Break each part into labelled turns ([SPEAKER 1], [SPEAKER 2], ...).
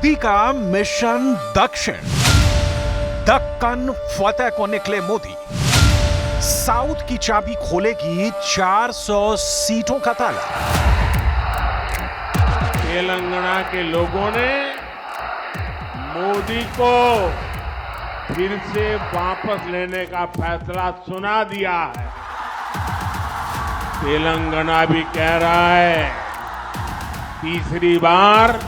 [SPEAKER 1] मोदी का मिशन दक्षिण। दक्कन फतेह को निकले मोदी। साउथ की चाबी खोलेगी 400 सीटों का ताला।
[SPEAKER 2] तेलंगाना के लोगों ने मोदी को फिर से वापस लेने का फैसला सुना दिया है। तेलंगाना भी कह रहा है तीसरी बार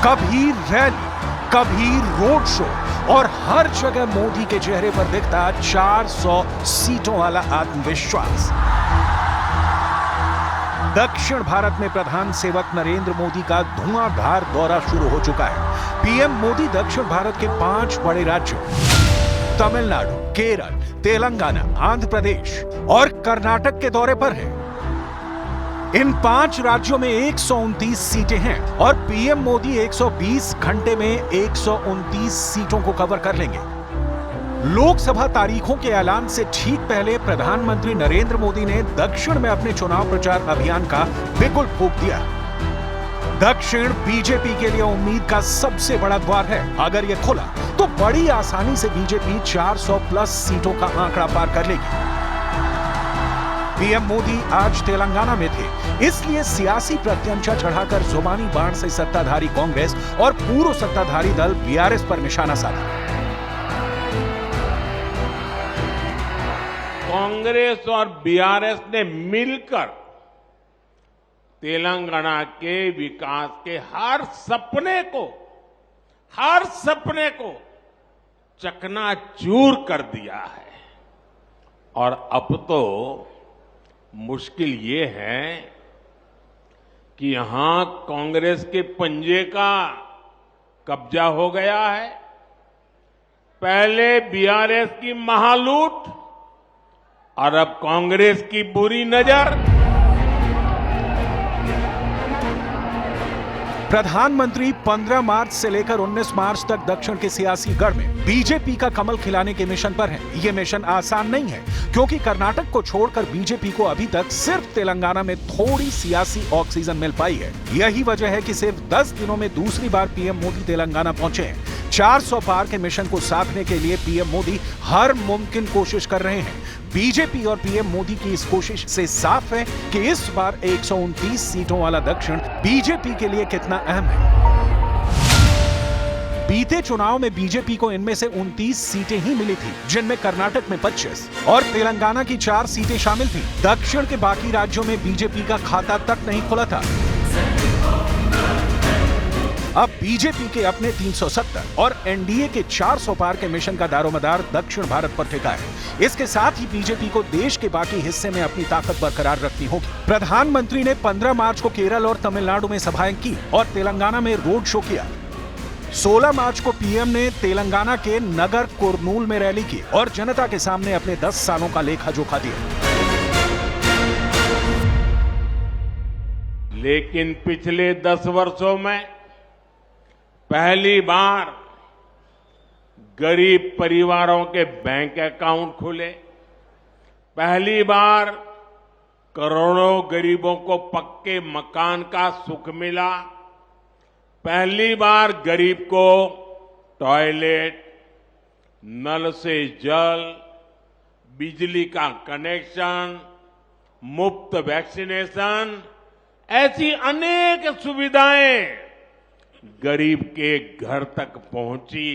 [SPEAKER 1] कभी रैली, कभी रोड शो और हर जगह मोदी के चेहरे पर दिखता 400 सीटों वाला आत्मविश्वास। दक्षिण भारत में प्रधान सेवक नरेंद्र मोदी का धुआंधार दौरा शुरू हो चुका है। पीएम मोदी दक्षिण भारत के 5 बड़े राज्यों तमिलनाडु, केरल, तेलंगाना, आंध्र प्रदेश और कर्नाटक के दौरे पर है। इन 5 राज्यों में 129 सीटें हैं और पीएम मोदी 120 घंटे में 129 सीटों को कवर कर लेंगे। लोकसभा तारीखों के ऐलान से ठीक पहले प्रधानमंत्री नरेंद्र मोदी ने दक्षिण में अपने चुनाव प्रचार अभियान का बिगुल फूंक दिया। दक्षिण बीजेपी के लिए उम्मीद का सबसे बड़ा द्वार है। अगर यह खुला तो बड़ी आसानी से बीजेपी 400 प्लस सीटों का आंकड़ा पार कर लेगी। पीएम मोदी आज तेलंगाना में थे, इसलिए सियासी प्रत्यंचा चढ़ाकर जुबानी बाण से सत्ताधारी कांग्रेस और पूर्व सत्ताधारी दल बीआरएस पर निशाना साधा।
[SPEAKER 2] कांग्रेस और बीआरएस ने मिलकर तेलंगाना के विकास के हर सपने को चकनाचूर कर दिया है। और अब तो मुश्किल ये है कि यहां कांग्रेस के पंजे का कब्जा हो गया है। पहले बीआरएस की महालूट और अब कांग्रेस की बुरी नजर।
[SPEAKER 1] प्रधानमंत्री 15 मार्च से लेकर 19 मार्च तक दक्षिण के सियासी गढ़ में बीजेपी का कमल खिलाने के मिशन पर हैं। ये मिशन आसान नहीं है क्योंकि कर्नाटक को छोड़कर बीजेपी को अभी तक सिर्फ तेलंगाना में थोड़ी सियासी ऑक्सीजन मिल पाई है। यही वजह है कि सिर्फ 10 दिनों में दूसरी बार पीएम मोदी तेलंगाना पहुंचे हैं। 400 पार के मिशन को साधने के लिए पीएम मोदी हर मुमकिन कोशिश कर रहे हैं। बीजेपी और पीएम मोदी की इस कोशिश से साफ है कि इस बार 129 सीटों वाला दक्षिण बीजेपी के लिए कितना अहम है। बीते चुनाव में बीजेपी को इनमें से 29 सीटें ही मिली थी, जिनमें कर्नाटक में 25 और तेलंगाना की 4 सीटें शामिल थी। दक्षिण के बाकी राज्यों में बीजेपी का खाता तक नहीं खुला था। अब बीजेपी के अपने 370 और एनडीए के 400 पार के मिशन का दारोमदार दक्षिण भारत पर टिका है। इसके साथ ही बीजेपी को देश के बाकी हिस्से में अपनी ताकत बरकरार रखनी होगी। प्रधानमंत्री ने 15 मार्च को केरल और तमिलनाडु में सभाएं की और तेलंगाना में रोड शो किया। 16 मार्च को पीएम ने तेलंगाना के नगर कुरनूल में रैली की और जनता के सामने अपने 10 सालों का लेखा जोखा दिया।
[SPEAKER 2] लेकिन पिछले 10 वर्षों में पहली बार गरीब परिवारों के बैंक अकाउंट खुले। पहली बार करोड़ों गरीबों को पक्के मकान का सुख मिला। पहली बार गरीब को टॉयलेट, नल से जल, बिजली का कनेक्शन, मुफ्त वैक्सीनेशन, ऐसी अनेक सुविधाएं गरीब के घर तक पहुंची।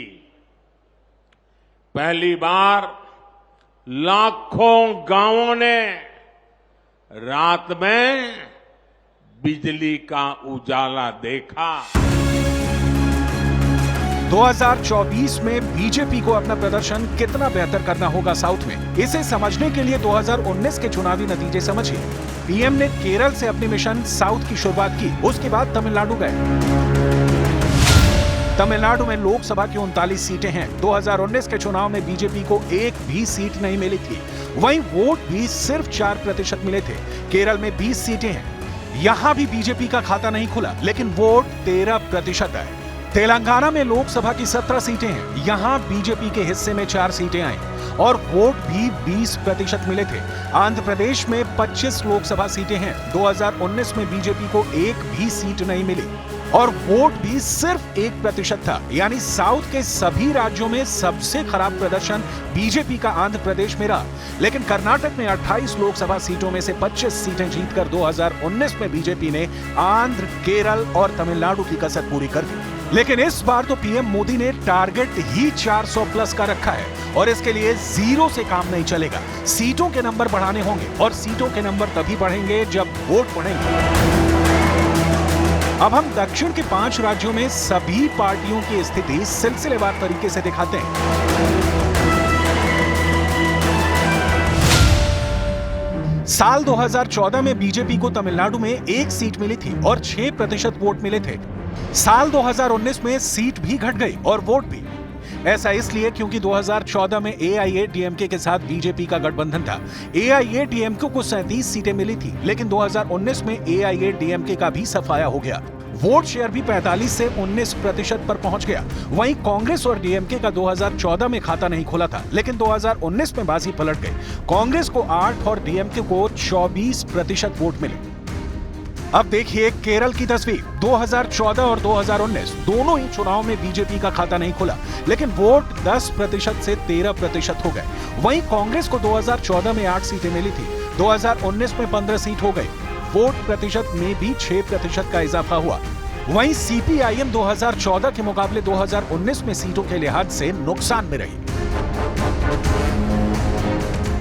[SPEAKER 2] पहली बार लाखों गांवों ने रात में बिजली का उजाला देखा।
[SPEAKER 1] 2024 में बीजेपी को अपना प्रदर्शन कितना बेहतर करना होगा साउथ में, इसे समझने के लिए 2019 के चुनावी नतीजे समझिए। पीएम ने केरल से अपनी मिशन साउथ की शुरुआत की, उसके बाद तमिलनाडु गए। तमिलनाडु में लोकसभा की 39 सीटें हैं। 2019 के चुनाव में बीजेपी को एक भी सीट नहीं मिली थी। वहीं वोट भी सिर्फ 4% मिले थे। केरल में 20 सीटें हैं, यहां भी बीजेपी का खाता नहीं खुला, लेकिन वोट 13% है। तेलंगाना में लोकसभा की 17 सीटें हैं। यहाँ बीजेपी के हिस्से में 4 सीटें आई और वोट भी 20% मिले थे। आंध्र प्रदेश में 25 लोकसभा सीटें हैं। 2019 में बीजेपी को एक भी सीट नहीं मिली और वोट भी सिर्फ 1% था। यानी साउथ के सभी राज्यों में सबसे खराब प्रदर्शन बीजेपी का आंध्र प्रदेश में रहा। लेकिन कर्नाटक में 28 लोकसभा सीटों में से 25 सीटें जीतकर 2019 में बीजेपी ने आंध्र, केरल और तमिलनाडु की कसर पूरी कर दी। लेकिन इस बार तो पीएम मोदी ने टारगेट ही 400 प्लस का रखा है और इसके लिए जीरो से काम नहीं चलेगा। सीटों के नंबर बढ़ाने होंगे और सीटों के नंबर तभी बढ़ेंगे जब वोट बढ़ेंगे। अब हम दक्षिण के 5 राज्यों में सभी पार्टियों की स्थिति सिलसिलेवार तरीके से दिखाते हैं। साल 2014 में बीजेपी को तमिलनाडु में 1 सीट मिली थी और 6% वोट मिले थे। साल 2019 में सीट भी घट गई और वोट भी। ऐसा इसलिए क्योंकि 2014 में एआईएडीएमके के साथ बीजेपी का गठबंधन था। एआईएडीएमके को 37 सीटें मिली थी, लेकिन 2019 में एआईएडीएमके का भी सफाया हो गया। वोट शेयर भी 45 से 19% पर पहुंच गया। वहीं कांग्रेस और डीएमके का 2014 में खाता नहीं खुला था, लेकिन 2019 में बाजी पलट गई। कांग्रेस को 8 और डीएमके को 24% वोट मिले। अब देखिए केरल की तस्वीर। 2014 और 2019 दोनों ही चुनाव में बीजेपी का खाता नहीं खुला, लेकिन वोट 10% से 13% हो गए। वहीं कांग्रेस को 2014 में 8 सीटें मिली थी, 2019 में 15 सीट हो गई। वोट प्रतिशत में भी 6% का इजाफा हुआ। वहीं सीपीआईएम 2014 के मुकाबले 2019 में सीटों के लिहाज से नुकसान में रही।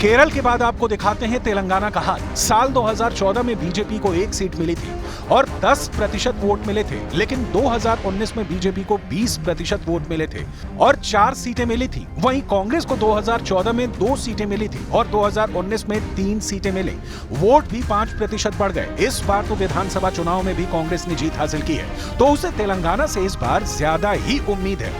[SPEAKER 1] केरल के बाद आपको दिखाते हैं तेलंगाना का हाल। साल 2014 में बीजेपी को 1 सीट मिली थी और 10% वोट मिले थे, लेकिन 2019 में बीजेपी को 20% वोट मिले थे और 4 सीटें मिली थी। वहीं कांग्रेस को 2014 में 2 सीटें मिली थी और 2019 में 3 सीटें मिली। वोट भी 5% बढ़ गए। इस बार तो विधानसभा चुनाव में भी कांग्रेस ने जीत हासिल की है, तो उसे तेलंगाना से इस बार ज्यादा ही उम्मीद है।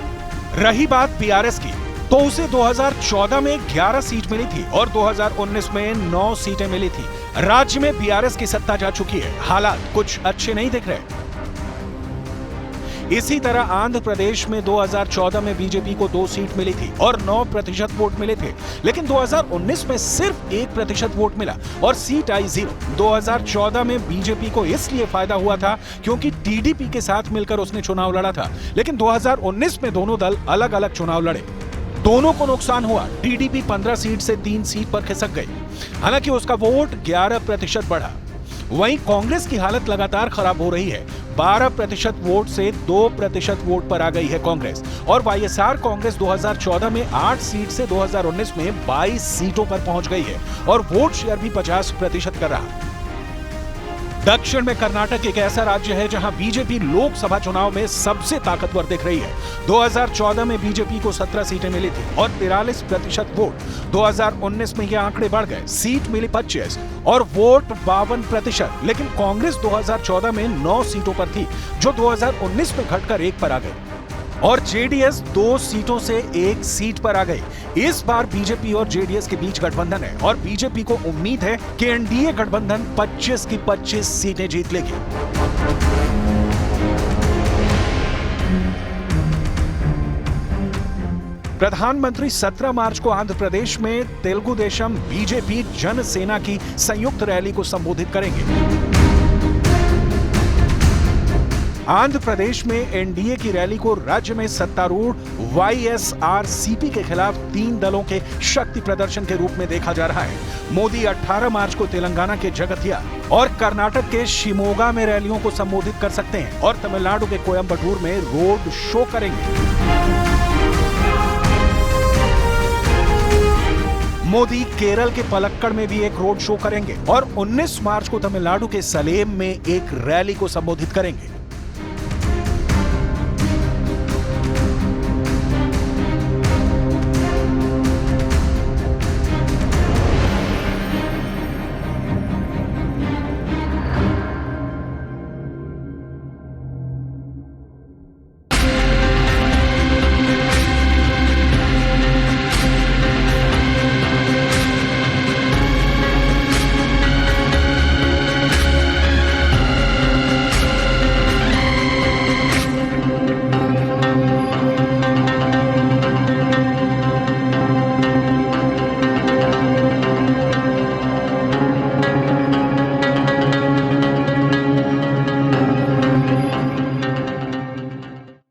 [SPEAKER 1] रही बात बीआरएस की, तो उसे 2014 में 11 सीट मिली थी और 2019 में 9 सीटें मिली थी। राज्य में बीआरएस की सत्ता जा चुकी है। हालात कुछ अच्छे नहीं दिख रहे। इसी तरह आंध्र प्रदेश में 2014 में बीजेपी को 2 सीट मिली थी और 9% वोट मिले थे, लेकिन 2019 में सिर्फ 1% वोट मिला और सीट आई 0। 2014 में बीजेपी को इसलिए फायदा हुआ था क्योंकि टीडीपी के साथ मिलकर उसने चुनाव लड़ा था, लेकिन 2019 में दोनों दल अलग अलग चुनाव लड़े। दोनों को नुकसान हुआ। टीडीपी 15 सीट से 3 सीट पर खिसक गई, हालांकि उसका वोट 11% बढ़ा। वहीं कांग्रेस की हालत लगातार खराब हो रही है। 12% वोट से 2% वोट पर आ गई है कांग्रेस और वाईएसआर कांग्रेस 2014 में 8 सीट से 2019 में 22 सीटों पर पहुंच गई है और वोट शेयर भी 50% कर रहा। दक्षिण में कर्नाटक एक ऐसा राज्य है जहां बीजेपी लोकसभा चुनाव में सबसे ताकतवर दिख रही है। 2014 में बीजेपी को 17 सीटें मिली थी और 43% वोट। 2019 में ये आंकड़े बढ़ गए, सीट मिली 25 और वोट 52%। लेकिन कांग्रेस 2014 में 9 सीटों पर थी, जो 2019 में घटकर 1 पर आ गई और जेडीएस 2 सीटों से 1 सीट पर आ गई। इस बार बीजेपी और जेडीएस के बीच गठबंधन है और बीजेपी को उम्मीद है कि एनडीए गठबंधन 25 की 25 सीटें जीत लेगी। प्रधानमंत्री 17 मार्च को आंध्र प्रदेश में तेलुगु देशम बीजेपी जन सेना की संयुक्त रैली को संबोधित करेंगे। आंध्र प्रदेश में एनडीए की रैली को राज्य में सत्तारूढ़ वाईएसआरसीपी के खिलाफ 3 दलों के शक्ति प्रदर्शन के रूप में देखा जा रहा है। मोदी 18 मार्च को तेलंगाना के जगतिया और कर्नाटक के शिमोगा में रैलियों को संबोधित कर सकते हैं और तमिलनाडु के कोयम्बटूर में रोड शो करेंगे। मोदी केरल के पलक्कड़ में भी एक रोड शो करेंगे और 19 मार्च को तमिलनाडु के सलेम में एक रैली को संबोधित करेंगे।